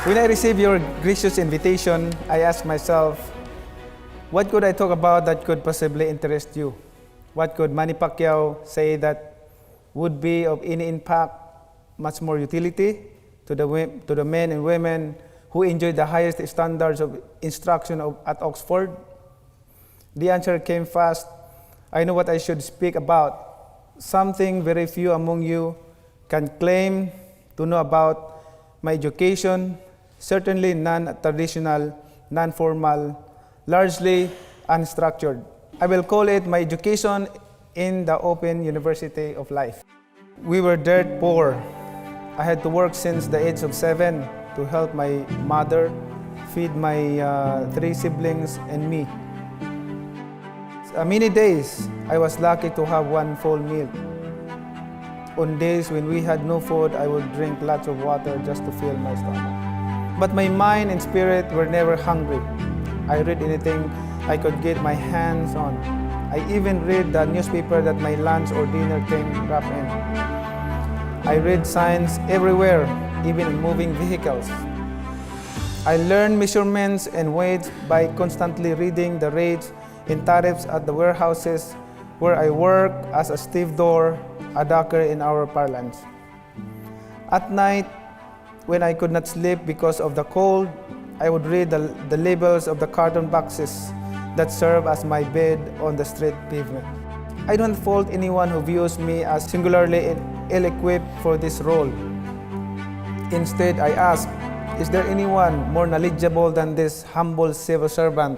When I received your gracious invitation, I asked myself, what could I talk about that could possibly interest you? What could Manny Pacquiao say that would be of any impact, much more utility to the men and women who enjoy the highest standards of instruction at Oxford? The answer came fast. I know what I should speak about, something very few among you can claim to know about: my education, certainly non-traditional, non-formal, largely unstructured. I will call it my education in the Open University of Life. We were dirt poor. I had to work since the age of 7 to help my mother feed my 3 siblings and me. Many days, I was lucky to have one full meal. On days when we had no food, I would drink lots of water just to fill my stomach. But my mind and spirit were never hungry. I read anything I could get my hands on. I even read the newspaper that my lunch or dinner came wrapped in. I read signs everywhere, even in moving vehicles. I learned measurements and weights by constantly reading the rates and tariffs at the warehouses where I worked as a stevedore, a docker in our parlance. At night, when I could not sleep because of the cold, I would read the labels of the carton boxes that serve as my bed on the street pavement. I don't fault anyone who views me as singularly ill-equipped for this role. Instead, I ask, is there anyone more knowledgeable than this humble civil servant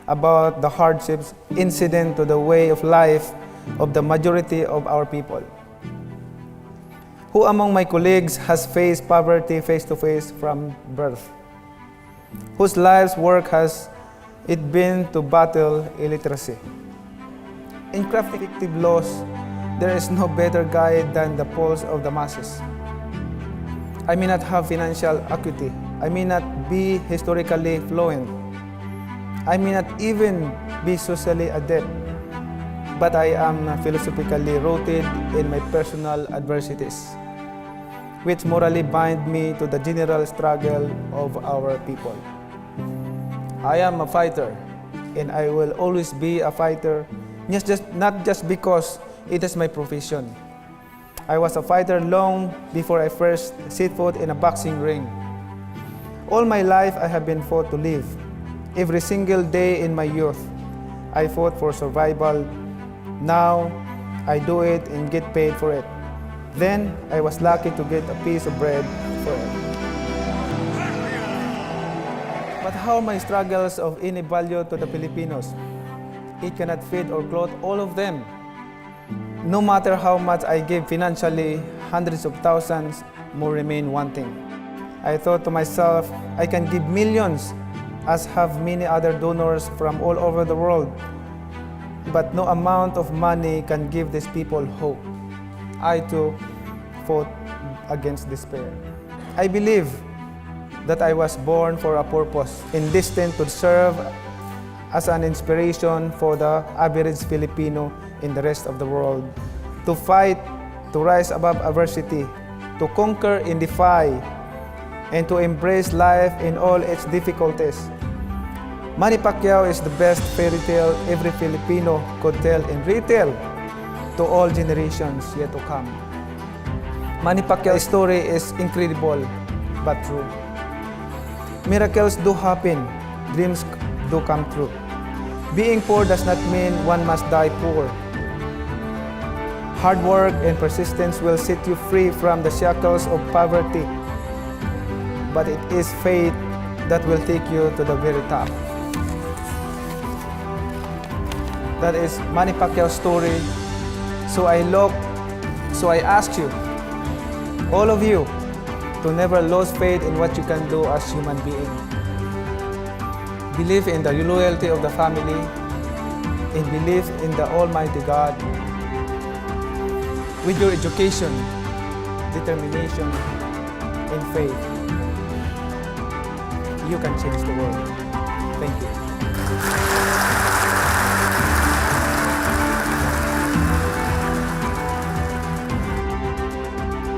about the hardships incident to the way of life of the majority of our people? Who among my colleagues has faced poverty face-to-face from birth? Whose life's work has it been to battle illiteracy? In crafting effective laws, there is no better guide than the pulse of the masses. I may not have financial acuity. I may not be historically fluent. I may not even be socially adept, but I am philosophically rooted in my personal adversities, which morally bind me to the general struggle of our people. I am a fighter, and I will always be a fighter, not just because it is my profession. I was a fighter long before I first set foot in a boxing ring. All my life I have been fought to live. Every single day in my youth, I fought for survival. Now, I do it and get paid for it. Then, I was lucky to get a piece of bread for it. But how are my struggles of any value to the Filipinos? It cannot feed or clothe all of them. No matter how much I give financially, hundreds of thousands more remain wanting. I thought to myself, I can give millions, as have many other donors from all over the world. But no amount of money can give these people hope. I too fought against despair. I believe that I was born for a purpose and destined to serve as an inspiration for the average Filipino in the rest of the world. To fight, to rise above adversity, to conquer and defy, and to embrace life in all its difficulties. Manny Pacquiao is the best fairy tale every Filipino could tell and retell to all generations yet to come. Manny Pacquiao's story is incredible but true. Miracles do happen, dreams do come true. Being poor does not mean one must die poor. Hard work and persistence will set you free from the shackles of poverty. But it is faith that will take you to the very top. That is Manny Pacquiao's story. So I ask you, all of you, to never lose faith in what you can do as human being. Believe in the loyalty of the family and believe in the Almighty God. With your education, determination, and faith, you can change the world. Thank you.